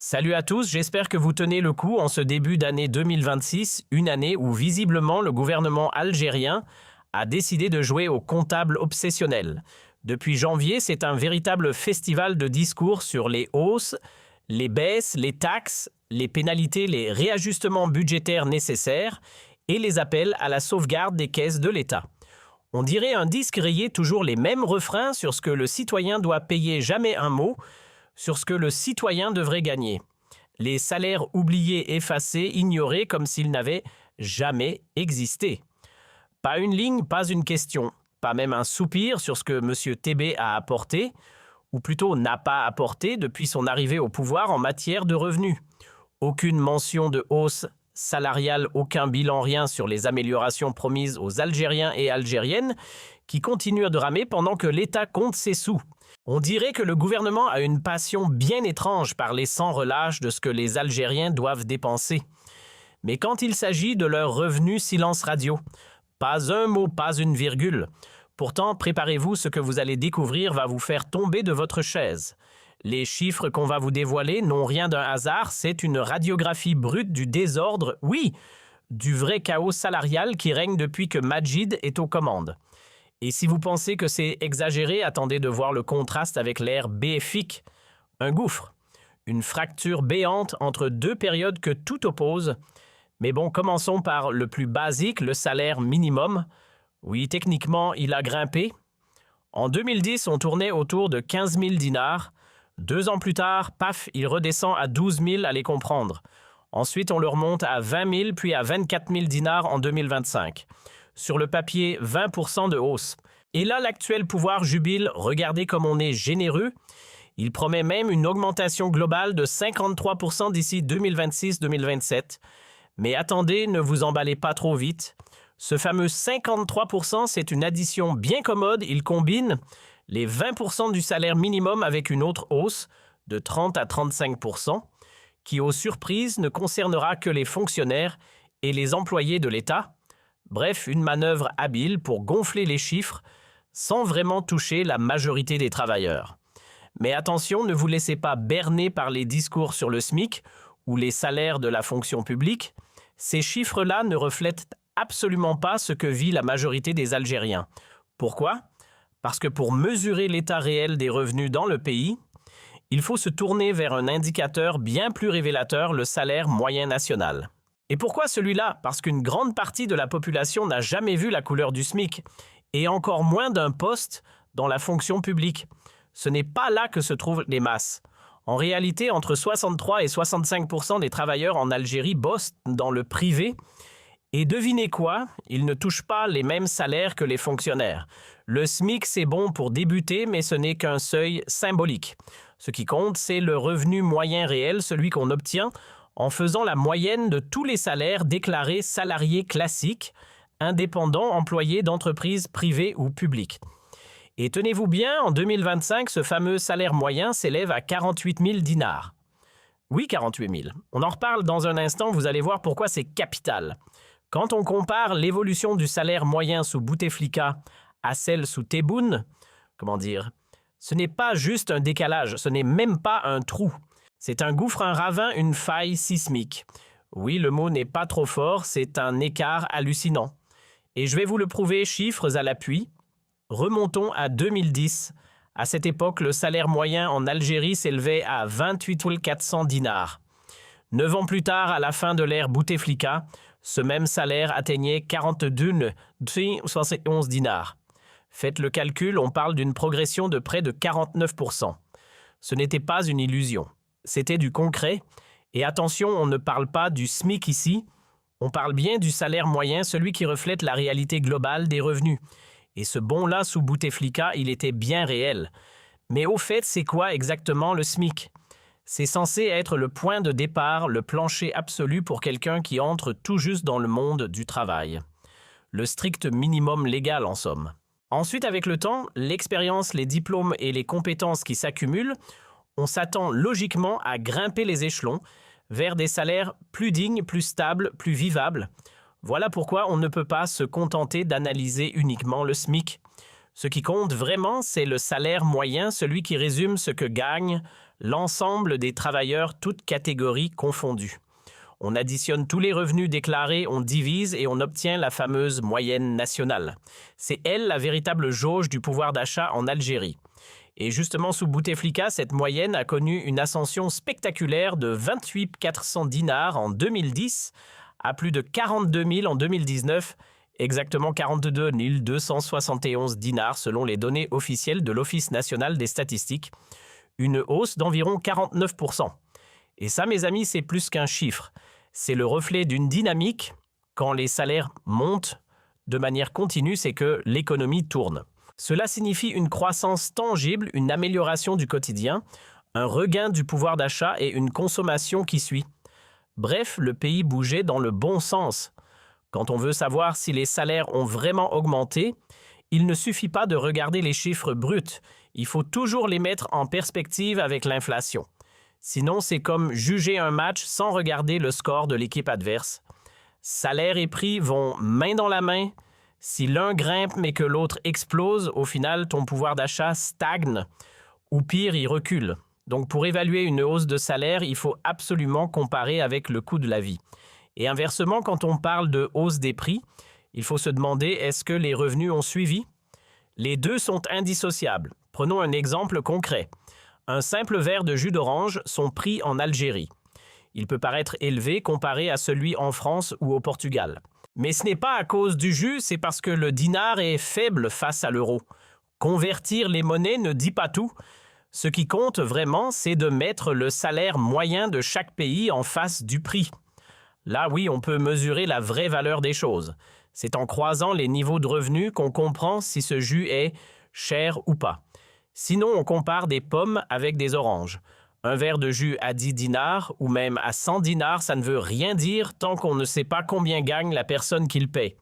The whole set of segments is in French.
Salut à tous, j'espère que vous tenez le coup en ce début d'année 2026, une année où visiblement le gouvernement algérien a décidé de jouer au comptable obsessionnel. Depuis janvier, c'est un véritable festival de discours sur les hausses, les baisses, les taxes, les pénalités, les réajustements budgétaires nécessaires et les appels à la sauvegarde des caisses de l'État. On dirait un disque rayé toujours les mêmes refrains sur ce que le citoyen doit payer, jamais un mot sur ce que le citoyen devrait gagner. Les salaires oubliés, effacés, ignorés comme s'ils n'avaient jamais existé. Pas une ligne, pas une question, pas même un soupir sur ce que M. Tébé a apporté, ou plutôt n'a pas apporté depuis son arrivée au pouvoir en matière de revenus. Aucune mention de hausse salariale, aucun bilan, rien sur les améliorations promises aux Algériens et Algériennes qui continuent de ramer pendant que l'État compte ses sous. On dirait que le gouvernement a une passion bien étrange par les sans relâche de ce que les Algériens doivent dépenser. Mais quand il s'agit de leurs revenus, silence radio. Pas un mot, pas une virgule. Pourtant, préparez-vous, ce que vous allez découvrir va vous faire tomber de votre chaise. Les chiffres qu'on va vous dévoiler n'ont rien d'un hasard, c'est une radiographie brute du désordre, oui, du vrai chaos salarial qui règne depuis que Majid est aux commandes. Et si vous pensez que c'est exagéré, attendez de voir le contraste avec l'ère béfique. Un gouffre, une fracture béante entre deux périodes que tout oppose. Mais bon, commençons par le plus basique, le salaire minimum. Oui, techniquement, il a grimpé. En 2010, on tournait autour de 15 000 dinars. 2 ans plus tard, paf, il redescend à 12 000, à les comprendre. Ensuite, on le remonte à 20 000, puis à 24 000 dinars en 2025. Sur le papier, 20% de hausse. Et là, l'actuel pouvoir jubile, regardez comme on est généreux. Il promet même une augmentation globale de 53% d'ici 2026-2027. Mais attendez, ne vous emballez pas trop vite. Ce fameux 53%, c'est une addition bien commode. Il combine les 20% du salaire minimum avec une autre hausse de 30 à 35%, qui, aux surprises, ne concernera que les fonctionnaires et les employés de l'État. Bref, une manœuvre habile pour gonfler les chiffres sans vraiment toucher la majorité des travailleurs. Mais attention, ne vous laissez pas berner par les discours sur le SMIC ou les salaires de la fonction publique. Ces chiffres-là ne reflètent absolument pas ce que vit la majorité des Algériens. Pourquoi ? Parce que pour mesurer l'état réel des revenus dans le pays, il faut se tourner vers un indicateur bien plus révélateur, le salaire moyen national. Et pourquoi celui-là ? Parce qu'une grande partie de la population n'a jamais vu la couleur du SMIC, et encore moins d'un poste dans la fonction publique. Ce n'est pas là que se trouvent les masses. En réalité, entre 63 et 65% des travailleurs en Algérie bossent dans le privé. Et devinez quoi ? Ils ne touchent pas les mêmes salaires que les fonctionnaires. Le SMIC, c'est bon pour débuter, mais ce n'est qu'un seuil symbolique. Ce qui compte, c'est le revenu moyen réel, celui qu'on obtient en faisant la moyenne de tous les salaires déclarés salariés classiques, indépendants, employés d'entreprises privées ou publiques. Et tenez-vous bien, en 2025, ce fameux salaire moyen s'élève à 48 000 dinars. Oui, 48 000. On en reparle dans un instant, vous allez voir pourquoi c'est capital. Quand on compare l'évolution du salaire moyen sous Bouteflika à celle sous Tebboune, ce n'est pas juste un décalage, ce n'est même pas un trou. C'est un gouffre, un ravin, une faille sismique. Oui, le mot n'est pas trop fort, c'est un écart hallucinant. Et je vais vous le prouver, chiffres à l'appui. Remontons à 2010. À cette époque, le salaire moyen en Algérie s'élevait à 28 400 dinars. 9 ans plus tard, à la fin de l'ère Bouteflika, ce même salaire atteignait 42,71 dinars. Faites le calcul, on parle d'une progression de près de 49%. Ce n'était pas une illusion. C'était du concret. Et attention, on ne parle pas du SMIC ici. On parle bien du salaire moyen, celui qui reflète la réalité globale des revenus. Et ce bond-là, sous Bouteflika, il était bien réel. Mais au fait, c'est quoi exactement le SMIC ? C'est censé être le point de départ, le plancher absolu pour quelqu'un qui entre tout juste dans le monde du travail. Le strict minimum légal, en somme. Ensuite, avec le temps, l'expérience, les diplômes et les compétences qui s'accumulent, on s'attend logiquement à grimper les échelons vers des salaires plus dignes, plus stables, plus vivables. Voilà pourquoi on ne peut pas se contenter d'analyser uniquement le SMIC. Ce qui compte vraiment, c'est le salaire moyen, celui qui résume ce que gagnent l'ensemble des travailleurs, toutes catégories confondues. On additionne tous les revenus déclarés, on divise et on obtient la fameuse moyenne nationale. C'est elle la véritable jauge du pouvoir d'achat en Algérie. Et justement, sous Bouteflika, cette moyenne a connu une ascension spectaculaire de 28 400 dinars en 2010 à plus de 42 000 en 2019, exactement 42 271 dinars selon les données officielles de l'Office national des statistiques, une hausse d'environ 49%. Et ça, mes amis, c'est plus qu'un chiffre. C'est le reflet d'une dynamique. Quand les salaires montent de manière continue, c'est que l'économie tourne. Cela signifie une croissance tangible, une amélioration du quotidien, un regain du pouvoir d'achat et une consommation qui suit. Bref, le pays bougeait dans le bon sens. Quand on veut savoir si les salaires ont vraiment augmenté, il ne suffit pas de regarder les chiffres bruts, il faut toujours les mettre en perspective avec l'inflation. Sinon, c'est comme juger un match sans regarder le score de l'équipe adverse. Salaire et prix vont main dans la main. Si l'un grimpe mais que l'autre explose, au final, ton pouvoir d'achat stagne ou pire, il recule. Donc pour évaluer une hausse de salaire, il faut absolument comparer avec le coût de la vie. Et inversement, quand on parle de hausse des prix, il faut se demander est-ce que les revenus ont suivi? Les deux sont indissociables. Prenons un exemple concret. Un simple verre de jus d'orange, son prix en Algérie. Il peut paraître élevé comparé à celui en France ou au Portugal. Mais ce n'est pas à cause du jus, c'est parce que le dinar est faible face à l'euro. Convertir les monnaies ne dit pas tout. Ce qui compte vraiment, c'est de mettre le salaire moyen de chaque pays en face du prix. Là, oui, on peut mesurer la vraie valeur des choses. C'est en croisant les niveaux de revenus qu'on comprend si ce jus est cher ou pas. Sinon, on compare des pommes avec des oranges. Un verre de jus à 10 dinars ou même à 100 dinars, ça ne veut rien dire tant qu'on ne sait pas combien gagne la personne qui le paie.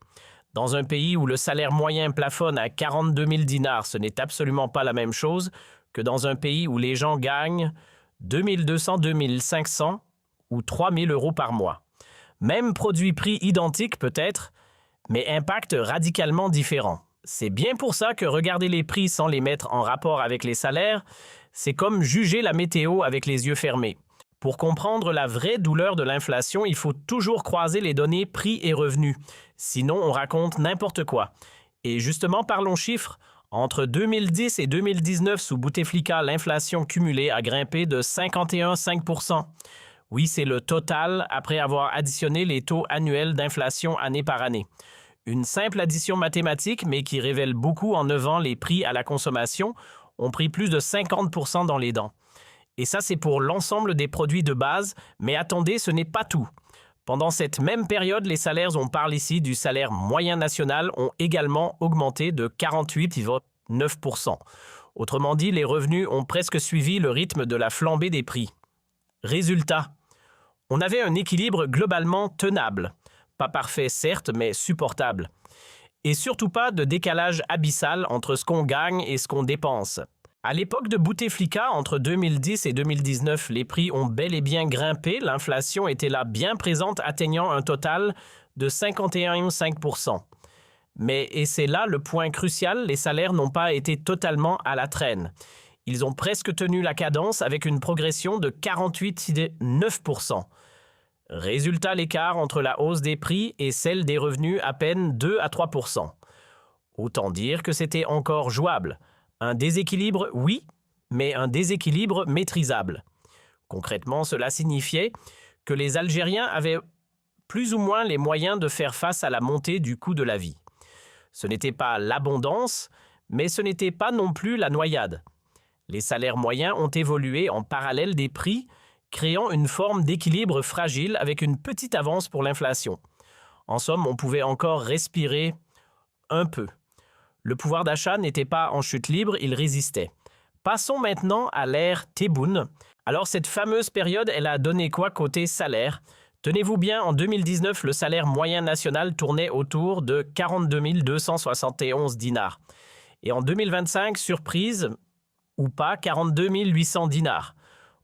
Dans un pays où le salaire moyen plafonne à 42 000 dinars, ce n'est absolument pas la même chose que dans un pays où les gens gagnent 2 200, 2 500 ou 3 000 euros par mois. Même produit-prix identique peut-être, mais impact radicalement différent. C'est bien pour ça que regarder les prix sans les mettre en rapport avec les salaires, c'est comme juger la météo avec les yeux fermés. Pour comprendre la vraie douleur de l'inflation, il faut toujours croiser les données prix et revenus. Sinon, on raconte n'importe quoi. Et justement, parlons chiffres. Entre 2010 et 2019, sous Bouteflika, l'inflation cumulée a grimpé de 51,5%. Oui, c'est le total après avoir additionné les taux annuels d'inflation année par année. Une simple addition mathématique, mais qui révèle beaucoup en 9 ans, les prix à la consommation ont pris plus de 50% dans les dents. Et ça, c'est pour l'ensemble des produits de base, mais attendez, ce n'est pas tout. Pendant cette même période, les salaires, on parle ici du salaire moyen national, ont également augmenté de 48,9%. Autrement dit, les revenus ont presque suivi le rythme de la flambée des prix. Résultat, on avait un équilibre globalement tenable. Pas parfait certes, mais supportable. Et surtout pas de décalage abyssal entre ce qu'on gagne et ce qu'on dépense. À l'époque de Bouteflika, entre 2010 et 2019, les prix ont bel et bien grimpé, l'inflation était là bien présente, atteignant un total de 51,5%. Mais, et c'est là le point crucial, les salaires n'ont pas été totalement à la traîne. Ils ont presque tenu la cadence avec une progression de 48,9%. Résultat, l'écart entre la hausse des prix et celle des revenus à peine 2 à 3%. Autant dire que c'était encore jouable. Un déséquilibre, oui, mais un déséquilibre maîtrisable. Concrètement, cela signifiait que les Algériens avaient plus ou moins les moyens de faire face à la montée du coût de la vie. Ce n'était pas l'abondance, mais ce n'était pas non plus la noyade. Les salaires moyens ont évolué en parallèle des prix, créant une forme d'équilibre fragile avec une petite avance pour l'inflation. En somme, on pouvait encore respirer un peu. Le pouvoir d'achat n'était pas en chute libre, il résistait. Passons maintenant à l'ère Tebboune. Alors cette fameuse période, elle a donné quoi côté salaire? Tenez-vous bien, en 2019, le salaire moyen national tournait autour de 42 271 dinars. Et en 2025, surprise ou pas, 42 800 dinars.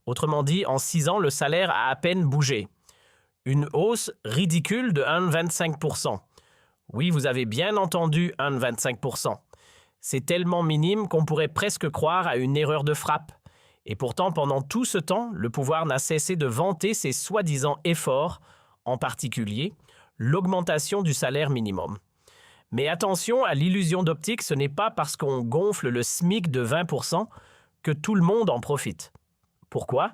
Autrement dit, en 6 ans, le salaire a à peine bougé. Une hausse ridicule de 1,25%. Oui, vous avez bien entendu 1,25%. C'est tellement minime qu'on pourrait presque croire à une erreur de frappe. Et pourtant, pendant tout ce temps, le pouvoir n'a cessé de vanter ses soi-disant efforts, en particulier l'augmentation du salaire minimum. Mais attention à l'illusion d'optique, ce n'est pas parce qu'on gonfle le SMIC de 20% que tout le monde en profite. Pourquoi?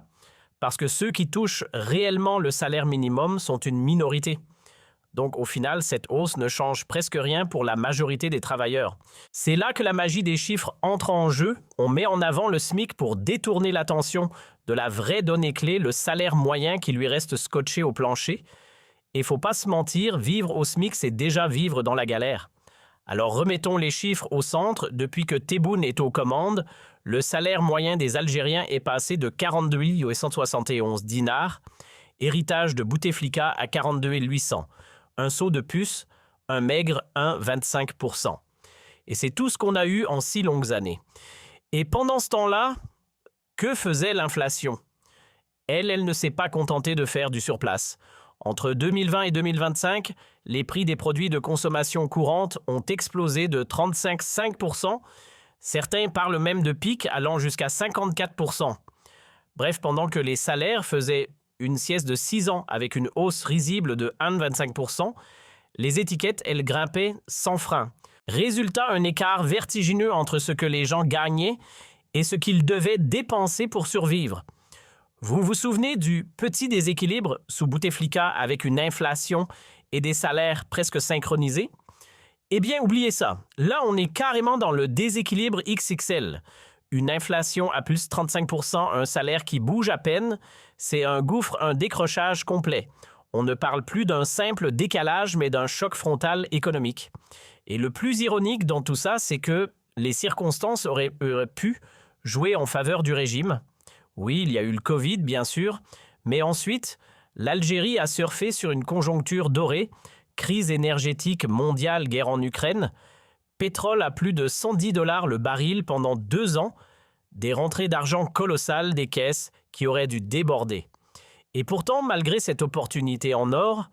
Parce que ceux qui touchent réellement le salaire minimum sont une minorité. Donc au final, cette hausse ne change presque rien pour la majorité des travailleurs. C'est là que la magie des chiffres entre en jeu. On met en avant le SMIC pour détourner l'attention de la vraie donnée clé, le salaire moyen qui lui reste scotché au plancher. Et faut pas se mentir, vivre au SMIC, c'est déjà vivre dans la galère. Alors remettons les chiffres au centre. Depuis que Tebboune est aux commandes, le salaire moyen des Algériens est passé de 42 871 dinars, héritage de Bouteflika, à 42 800. Un saut de puce, un maigre 1,25%. Et c'est tout ce qu'on a eu en 6 longues années. Et pendant ce temps-là, que faisait l'inflation? Elle ne s'est pas contentée de faire du surplace. Entre 2020 et 2025, les prix des produits de consommation courante ont explosé de 35,5%. Certains parlent même de pics allant jusqu'à 54%. Bref, pendant que les salaires faisaient une sieste de 6 ans avec une hausse risible de 1,25%, les étiquettes, elles, grimpaient sans frein. Résultat, un écart vertigineux entre ce que les gens gagnaient et ce qu'ils devaient dépenser pour survivre. Vous vous souvenez du petit déséquilibre sous Bouteflika avec une inflation et des salaires presque synchronisés? Eh bien, oubliez ça. Là, on est carrément dans le déséquilibre XXL. Une inflation à plus 35%, un salaire qui bouge à peine, c'est un gouffre, un décrochage complet. On ne parle plus d'un simple décalage, mais d'un choc frontal économique. Et le plus ironique dans tout ça, c'est que les circonstances auraient pu jouer en faveur du régime. Oui, il y a eu le Covid, bien sûr, mais ensuite, l'Algérie a surfé sur une conjoncture dorée, crise énergétique mondiale, guerre en Ukraine, pétrole à plus de 110 $ le baril pendant 2 ans, des rentrées d'argent colossales des caisses qui auraient dû déborder. Et pourtant, malgré cette opportunité en or,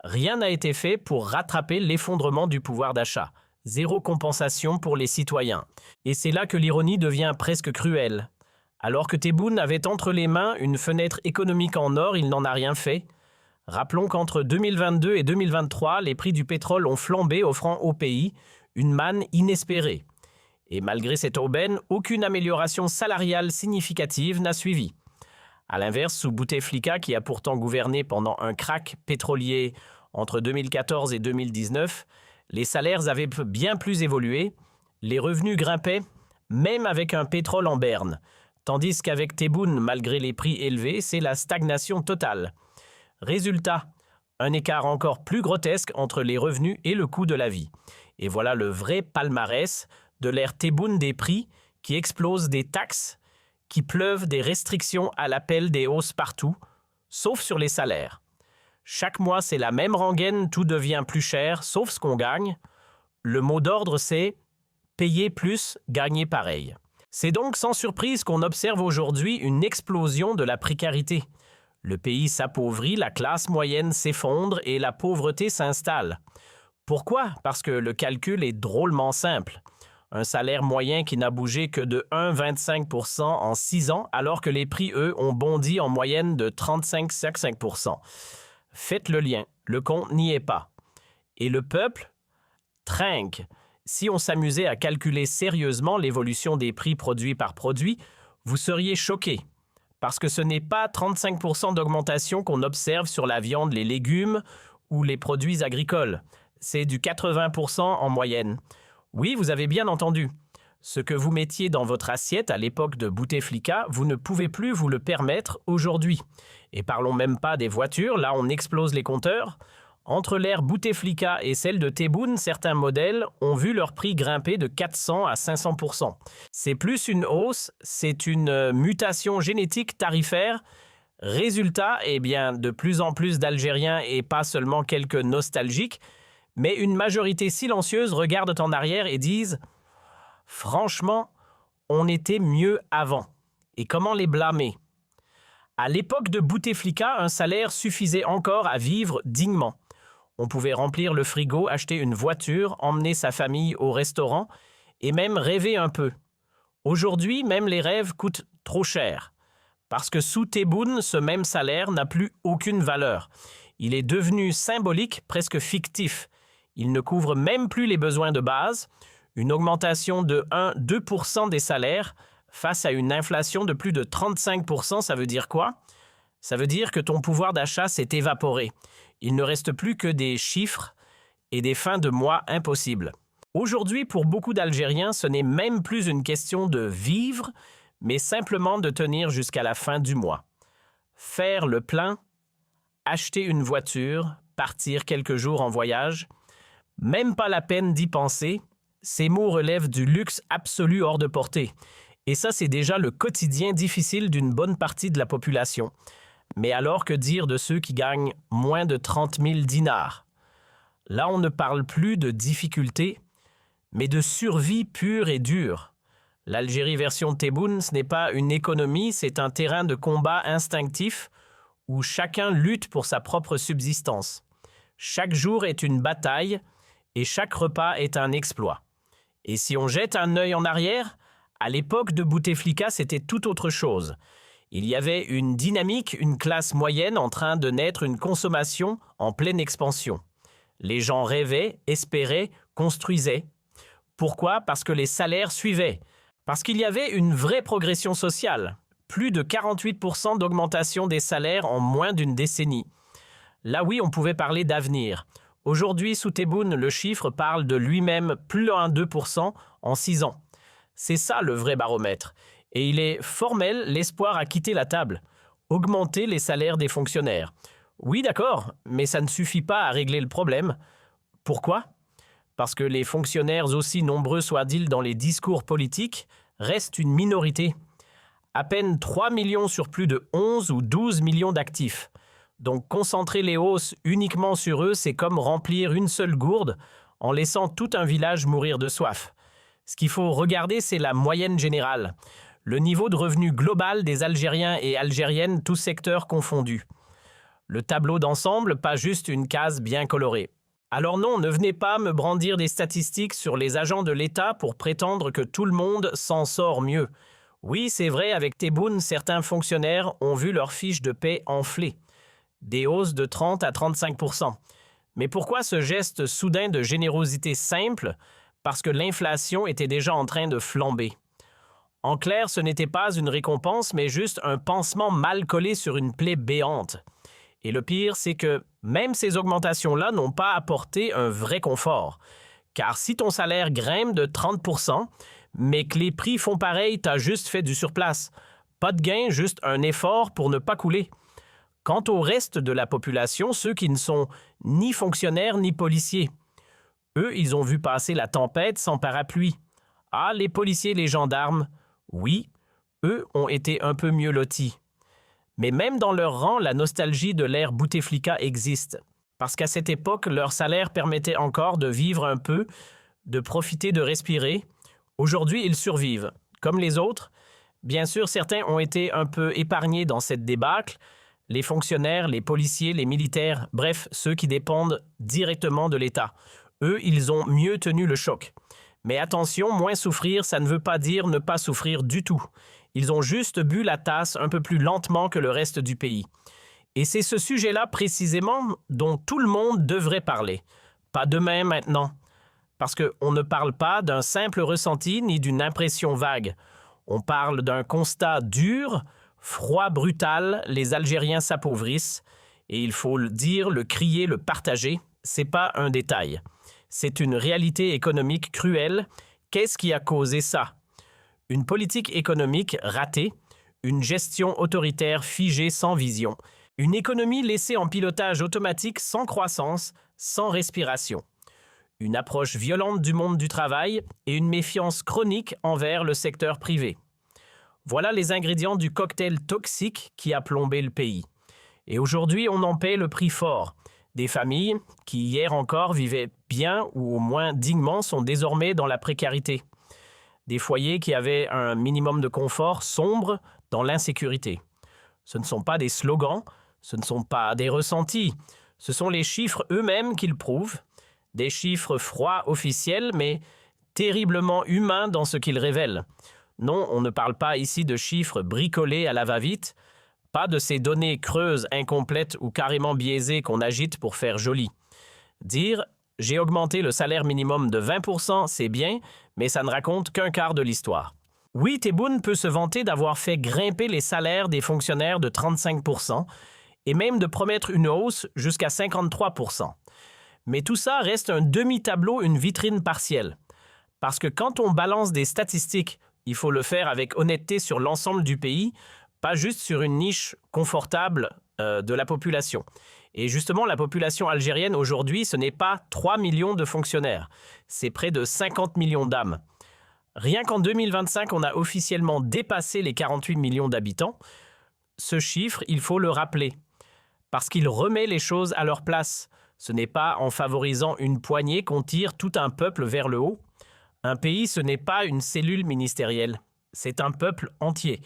rien n'a été fait pour rattraper l'effondrement du pouvoir d'achat. Zéro compensation pour les citoyens. Et c'est là que l'ironie devient presque cruelle. Alors que Tebboune avait entre les mains une fenêtre économique en or, il n'en a rien fait. Rappelons qu'entre 2022 et 2023, les prix du pétrole ont flambé, offrant au pays une manne inespérée. Et malgré cette aubaine, aucune amélioration salariale significative n'a suivi. À l'inverse, sous Bouteflika, qui a pourtant gouverné pendant un krach pétrolier entre 2014 et 2019, les salaires avaient bien plus évolué, les revenus grimpaient, même avec un pétrole en berne. Tandis qu'avec Tebboune, malgré les prix élevés, c'est la stagnation totale. Résultat, un écart encore plus grotesque entre les revenus et le coût de la vie. Et voilà le vrai palmarès de l'ère Tebboune des prix qui explosent des taxes, qui pleuvent des restrictions à l'appel des hausses partout, sauf sur les salaires. Chaque mois, c'est la même rengaine, tout devient plus cher, sauf ce qu'on gagne. Le mot d'ordre, c'est « payer plus, gagner pareil ». C'est donc sans surprise qu'on observe aujourd'hui une explosion de la précarité. Le pays s'appauvrit, la classe moyenne s'effondre et la pauvreté s'installe. Pourquoi? Parce que le calcul est drôlement simple. Un salaire moyen qui n'a bougé que de 1,25% en 6 ans, alors que les prix, eux, ont bondi en moyenne de 35,5%. Faites le lien, le compte n'y est pas. Et le peuple trinque. Si on s'amusait à calculer sérieusement l'évolution des prix produit par produit, vous seriez choqués. Parce que ce n'est pas 35% d'augmentation qu'on observe sur la viande, les légumes ou les produits agricoles. C'est du 80% en moyenne. Oui, vous avez bien entendu. Ce que vous mettiez dans votre assiette à l'époque de Bouteflika, vous ne pouvez plus vous le permettre aujourd'hui. Et parlons même pas des voitures, là on explose les compteurs. Entre l'ère Bouteflika et celle de Tebboune, certains modèles ont vu leur prix grimper de 400 à 500%. C'est plus une hausse, c'est une mutation génétique tarifaire. Résultat, eh bien, de plus en plus d'Algériens et pas seulement quelques nostalgiques, mais une majorité silencieuse regardent en arrière et disent « Franchement, on était mieux avant. » Et comment les blâmer? À l'époque de Bouteflika, un salaire suffisait encore à vivre dignement. On pouvait remplir le frigo, acheter une voiture, emmener sa famille au restaurant et même rêver un peu. Aujourd'hui, même les rêves coûtent trop cher. Parce que sous Tebboune, ce même salaire n'a plus aucune valeur. Il est devenu symbolique, presque fictif. Il ne couvre même plus les besoins de base. Une augmentation de 1-2% des salaires face à une inflation de plus de 35%, ça veut dire quoi? Ça veut dire que ton pouvoir d'achat s'est évaporé. Il ne reste plus que des chiffres et des fins de mois impossibles. Aujourd'hui, pour beaucoup d'Algériens, ce n'est même plus une question de vivre, mais simplement de tenir jusqu'à la fin du mois. Faire le plein, acheter une voiture, partir quelques jours en voyage, même pas la peine d'y penser, ces mots relèvent du luxe absolu hors de portée. Et ça, c'est déjà le quotidien difficile d'une bonne partie de la population. Mais alors que dire de ceux qui gagnent moins de 30 000 dinars? Là, on ne parle plus de difficulté, mais de survie pure et dure. L'Algérie version Tebboune, ce n'est pas une économie, c'est un terrain de combat instinctif où chacun lutte pour sa propre subsistance. Chaque jour est une bataille et chaque repas est un exploit. Et si on jette un œil en arrière, à l'époque de Bouteflika, c'était tout autre chose. Il y avait une dynamique, une classe moyenne en train de naître, une consommation en pleine expansion. Les gens rêvaient, espéraient, construisaient. Pourquoi? Parce que les salaires suivaient. Parce qu'il y avait une vraie progression sociale. Plus de 48% d'augmentation des salaires en moins d'une décennie. Là oui, on pouvait parler d'avenir. Aujourd'hui, sous Tebboune, le chiffre parle de lui-même plus 1,2% en 6 ans. C'est ça le vrai baromètre. Et il est formel, l'espoir a quitté la table. Augmenter les salaires des fonctionnaires. Oui, d'accord, mais ça ne suffit pas à régler le problème. Pourquoi? Parce que les fonctionnaires, aussi nombreux soient-ils dans les discours politiques, restent une minorité. À peine 3 millions sur plus de 11 ou 12 millions d'actifs. Donc concentrer les hausses uniquement sur eux, c'est comme remplir une seule gourde en laissant tout un village mourir de soif. Ce qu'il faut regarder, c'est la moyenne générale. Le niveau de revenu global des Algériens et Algériennes, tous secteurs confondus. Le tableau d'ensemble, pas juste une case bien colorée. Alors non, ne venez pas me brandir des statistiques sur les agents de l'État pour prétendre que tout le monde s'en sort mieux. Oui, c'est vrai, avec Tebboune, certains fonctionnaires ont vu leur fiche de paie enfler. Des hausses de 30 à 35%. Mais pourquoi ce geste soudain de générosité simple? Parce que l'inflation était déjà en train de flamber. En clair, ce n'était pas une récompense, mais juste un pansement mal collé sur une plaie béante. Et le pire, c'est que même ces augmentations-là n'ont pas apporté un vrai confort. Car si ton salaire grimpe de 30%, mais que les prix font pareil, t'as juste fait du surplace. Pas de gain, juste un effort pour ne pas couler. Quant au reste de la population, ceux qui ne sont ni fonctionnaires ni policiers, eux, ils ont vu passer la tempête sans parapluie. Ah, les policiers et les gendarmes, oui, eux ont été un peu mieux lotis. Mais même dans leur rang, la nostalgie de l'ère Bouteflika existe. Parce qu'à cette époque, leur salaire permettait encore de vivre un peu, de profiter de respirer. Aujourd'hui, ils survivent. Comme les autres, bien sûr, certains ont été un peu épargnés dans cette débâcle. Les fonctionnaires, les policiers, les militaires, bref, ceux qui dépendent directement de l'État. Eux, ils ont mieux tenu le choc. Mais attention, moins souffrir, ça ne veut pas dire ne pas souffrir du tout. Ils ont juste bu la tasse un peu plus lentement que le reste du pays. Et c'est ce sujet-là précisément dont tout le monde devrait parler. Pas demain, maintenant. Parce qu'on ne parle pas d'un simple ressenti ni d'une impression vague. On parle d'un constat dur, froid, brutal, les Algériens s'appauvrissent. Et il faut le dire, le crier, le partager, c'est pas un détail. C'est une réalité économique cruelle. Qu'est-ce qui a causé ça? Une politique économique ratée, une gestion autoritaire figée sans vision, une économie laissée en pilotage automatique sans croissance, sans respiration, une approche violente du monde du travail et une méfiance chronique envers le secteur privé. Voilà les ingrédients du cocktail toxique qui a plombé le pays. Et aujourd'hui, on en paie le prix fort. Des familles qui hier encore vivaient bien ou au moins dignement sont désormais dans la précarité. Des foyers qui avaient un minimum de confort sombrent dans l'insécurité. Ce ne sont pas des slogans, ce ne sont pas des ressentis, ce sont les chiffres eux-mêmes qui le prouvent, des chiffres froids officiels, mais terriblement humain dans ce qu'il révèle. Non, on ne parle pas ici de chiffres bricolés à la va-vite, pas de ces données creuses, incomplètes ou carrément biaisées qu'on agite pour faire joli. Dire « j'ai augmenté le salaire minimum de 20%, c'est bien, mais ça ne raconte qu'un quart de l'histoire ». Oui, Tebboune peut se vanter d'avoir fait grimper les salaires des fonctionnaires de 35% et même de promettre une hausse jusqu'à 53%. Mais tout ça reste un demi-tableau, une vitrine partielle. Parce que quand on balance des statistiques, il faut le faire avec honnêteté sur l'ensemble du pays, pas juste sur une niche confortable de la population. Et justement, la population algérienne aujourd'hui, ce n'est pas 3 millions de fonctionnaires, c'est près de 50 millions d'âmes. Rien qu'en 2025, on a officiellement dépassé les 48 millions d'habitants. Ce chiffre, il faut le rappeler, parce qu'il remet les choses à leur place. Ce n'est pas en favorisant une poignée qu'on tire tout un peuple vers le haut. Un pays, ce n'est pas une cellule ministérielle, c'est un peuple entier.